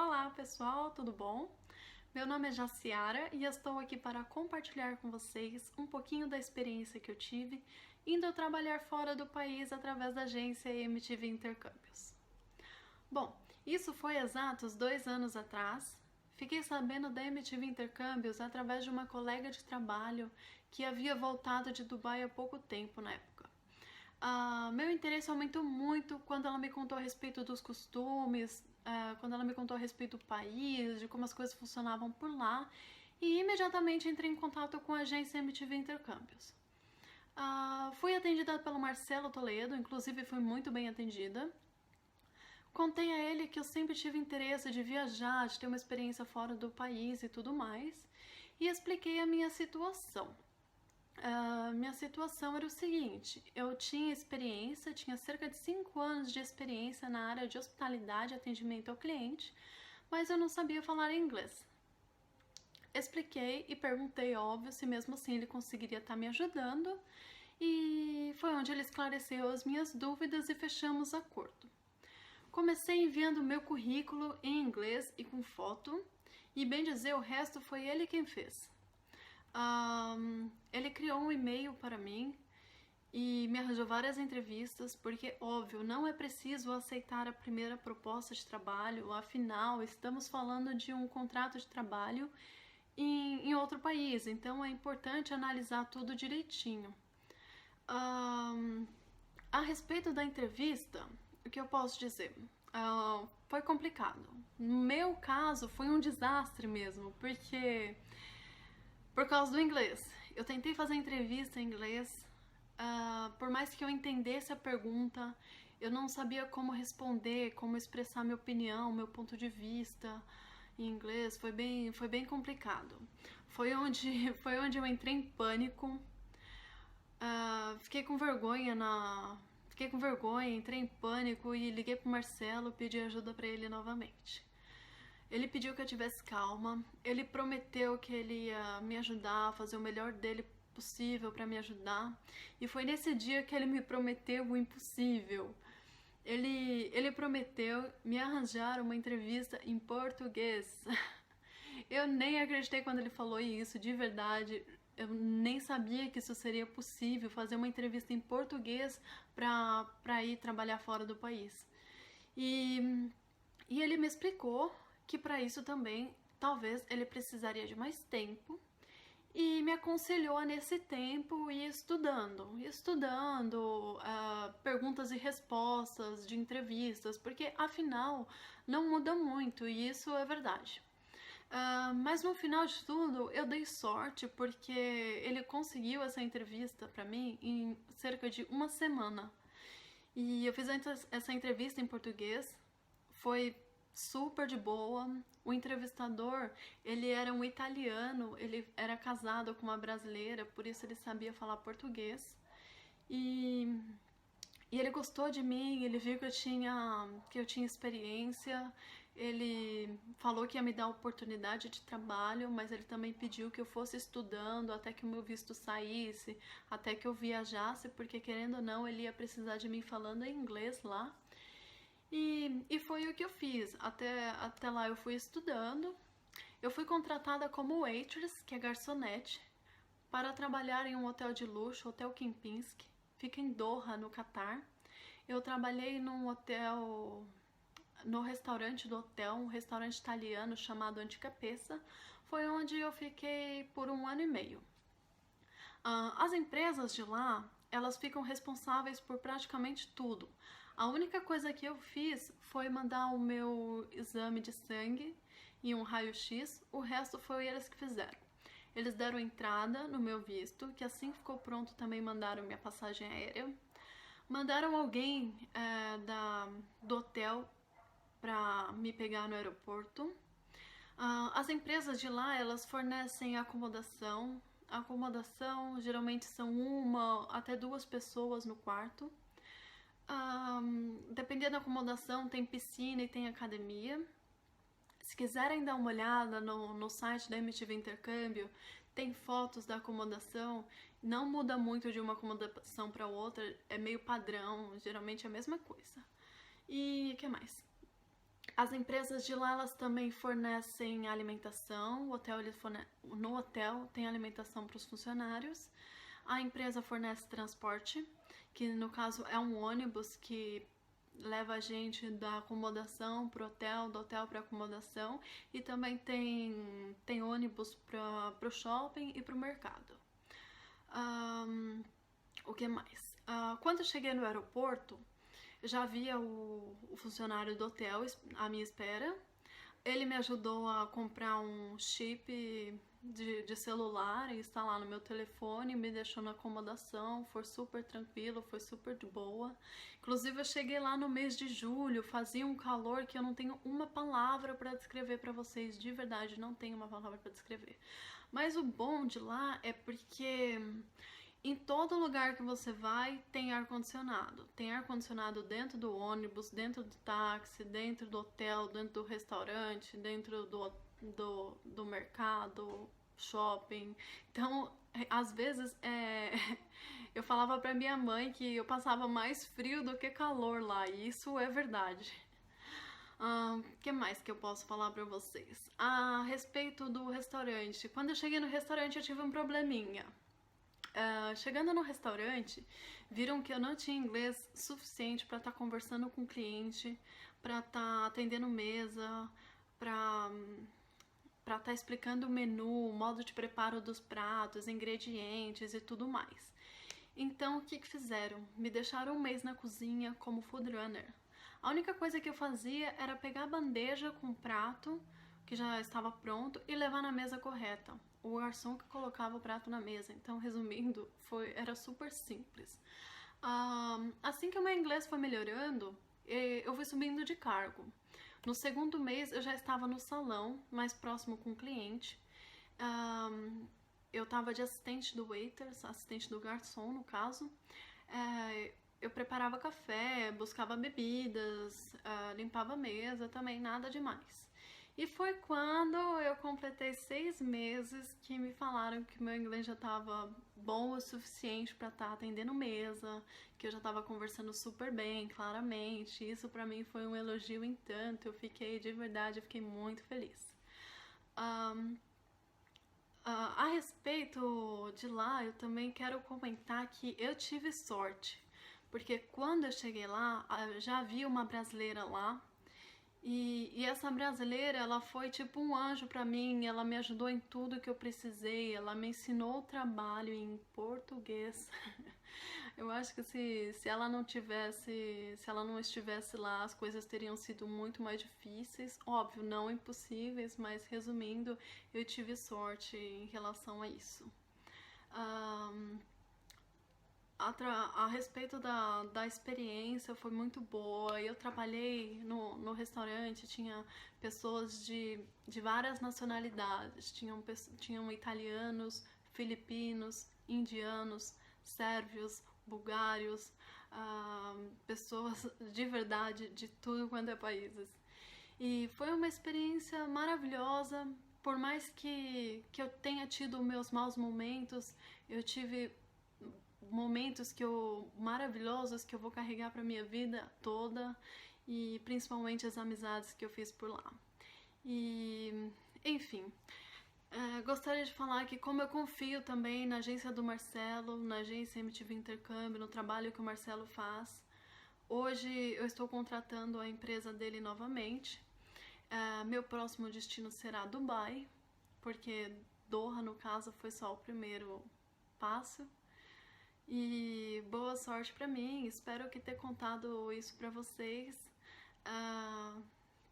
Olá pessoal, tudo bom? Meu nome é Jaciara e estou aqui para compartilhar com vocês um pouquinho da experiência que eu tive indo trabalhar fora do país através da agência MTV Intercâmbios. Bom, isso foi exatos 2 anos atrás. Fiquei sabendo da MTV Intercâmbios através de uma colega de trabalho que havia voltado de Dubai há pouco tempo na época. Meu interesse aumentou muito quando ela me contou a respeito dos costumes, quando ela me contou a respeito do país, de como as coisas funcionavam por lá, e imediatamente entrei em contato com a agência MTV Intercâmbios. Fui atendida pelo Marcelo Toledo, inclusive fui muito bem atendida. Contei a ele que eu sempre tive interesse de viajar, de ter uma experiência fora do país e tudo mais, e expliquei a minha situação. Minha situação era o seguinte: eu tinha experiência, tinha cerca de 5 anos de experiência na área de hospitalidade e atendimento ao cliente, mas eu não sabia falar inglês. Expliquei e perguntei, óbvio, se mesmo assim ele conseguiria estar me ajudando, e foi onde ele esclareceu as minhas dúvidas e fechamos acordo. Comecei enviando meu currículo em inglês e com foto, e bem dizer, o resto foi ele quem fez. Ele criou um e-mail para mim e me arranjou várias entrevistas, porque, óbvio, não é preciso aceitar a primeira proposta de trabalho, afinal, estamos falando de um contrato de trabalho em outro país, então é importante analisar tudo direitinho. A respeito da entrevista, o que eu posso dizer? Foi complicado. No meu caso, foi um desastre mesmo, porque por causa do inglês. Eu tentei fazer entrevista em inglês, por mais que eu entendesse a pergunta, eu não sabia como responder, como expressar minha opinião, meu ponto de vista em inglês. Foi bem complicado. Foi onde eu entrei em pânico. Fiquei com vergonha entrei em pânico e liguei pro Marcelo, pedi ajuda para ele novamente. Ele pediu que eu tivesse calma, ele prometeu que ele ia me ajudar, fazer o melhor dele possível para me ajudar, e foi nesse dia que ele me prometeu o impossível. Ele prometeu me arranjar uma entrevista em português. Eu nem acreditei quando ele falou isso, de verdade. Eu nem sabia que isso seria possível, fazer uma entrevista em português para ir trabalhar fora do país. E ele me explicou que para isso também talvez ele precisaria de mais tempo e me aconselhou a nesse tempo ir estudando perguntas e respostas de entrevistas, porque afinal não muda muito e isso é verdade. Mas no final de tudo eu dei sorte porque ele conseguiu essa entrevista para mim em cerca de uma semana. E eu fiz essa entrevista em português, foi super de boa. O entrevistador, ele era um italiano, ele era casado com uma brasileira, por isso ele sabia falar português. E, e ele gostou de mim, ele viu que eu tinha experiência, ele falou que ia me dar oportunidade de trabalho, mas ele também pediu que eu fosse estudando até que o meu visto saísse, até que eu viajasse, porque querendo ou não, ele ia precisar de mim falando em inglês lá. E foi o que eu fiz. Até lá eu fui estudando. Eu fui contratada como waitress, que é garçonete, para trabalhar em um hotel de luxo, Hotel Kempinski. Fica em Doha, no Catar. Eu trabalhei no restaurante do hotel, um restaurante italiano chamado Antica Pessa. Foi onde eu fiquei por 1 ano e meio. As empresas de lá, elas ficam responsáveis por praticamente tudo. A única coisa que eu fiz foi mandar o meu exame de sangue e um raio-x, o resto foi eles que fizeram. Eles deram entrada no meu visto, que assim que ficou pronto também mandaram minha passagem aérea. Mandaram alguém do hotel para me pegar no aeroporto. As empresas de lá, elas fornecem acomodação. A acomodação geralmente são 1 até 2 pessoas no quarto. Dependendo da acomodação, tem piscina e tem academia. Se quiserem dar uma olhada no site da MTV Intercâmbio, tem fotos da acomodação. Não muda muito de uma acomodação para outra, é meio padrão, geralmente é a mesma coisa. E o que mais? As empresas de lá, elas também fornecem alimentação, no hotel tem alimentação para os funcionários. A empresa fornece transporte, que no caso é um ônibus que leva a gente da acomodação para o hotel, do hotel para acomodação, e também tem ônibus para o shopping e para o mercado. O que mais? Quando eu cheguei no aeroporto, já havia o funcionário do hotel à minha espera. Ele me ajudou a comprar um chip de celular e instalar no meu telefone, me deixou na acomodação, foi super tranquilo, foi super de boa. Inclusive eu cheguei lá no mês de julho, fazia um calor que eu não tenho uma palavra para descrever para vocês, de verdade, não tenho uma palavra para descrever. Mas o bom de lá é porque em todo lugar que você vai tem ar-condicionado. Tem ar-condicionado dentro do ônibus, dentro do táxi, dentro do hotel, dentro do restaurante, dentro do mercado, shopping. Então, às vezes, eu falava pra minha mãe que eu passava mais frio do que calor lá, e isso é verdade. Que mais que eu posso falar pra vocês? A respeito do restaurante. Quando eu cheguei no restaurante, eu tive um probleminha. Chegando no restaurante, viram que eu não tinha inglês suficiente para estar conversando com o cliente, para estar atendendo mesa, para estar explicando o menu, o modo de preparo dos pratos, ingredientes e tudo mais. Então, o que fizeram? Me deixaram um mês na cozinha como food runner. A única coisa que eu fazia era pegar a bandeja com o prato que já estava pronto e levar na mesa correta. O garçom que colocava o prato na mesa. Então, resumindo, era super simples. Assim que o meu inglês foi melhorando, eu fui subindo de cargo. No segundo mês, eu já estava no salão, mais próximo com o cliente. Eu estava de assistente do waiter, assistente do garçom, no caso. Eu preparava café, buscava bebidas, limpava a mesa, também nada demais. E foi quando eu completei 6 meses que me falaram que meu inglês já estava bom o suficiente para estar atendendo mesa, que eu já estava conversando super bem, claramente. Isso para mim foi um elogio em tanto. Eu fiquei, de verdade, eu fiquei muito feliz. A respeito de lá, eu também quero comentar que eu tive sorte, porque quando eu cheguei lá, já havia uma brasileira lá. E essa brasileira, ela foi tipo um anjo pra mim, ela me ajudou em tudo que eu precisei, ela me ensinou o trabalho em português. Eu acho que se ela não estivesse lá, as coisas teriam sido muito mais difíceis. Óbvio, não impossíveis, mas resumindo, eu tive sorte em relação a isso. A respeito da experiência, foi muito boa. Eu trabalhei no restaurante, tinha pessoas de várias nacionalidades. Tinham italianos, filipinos, indianos, sérvios, bulgários, pessoas de verdade de tudo quanto é países. E foi uma experiência maravilhosa. Por mais que eu tenha tido meus maus momentos, eu tive momentos maravilhosos que eu vou carregar para minha vida toda, e principalmente as amizades que eu fiz por lá. E, enfim, gostaria de falar que como eu confio também na agência do Marcelo, na agência MTV Intercâmbio, no trabalho que o Marcelo faz, hoje eu estou contratando a empresa dele novamente. Meu próximo destino será Dubai, porque Doha, no caso, foi só o primeiro passo. E boa sorte pra mim, espero que ter contado isso pra vocês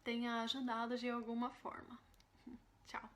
tenha ajudado de alguma forma. Tchau!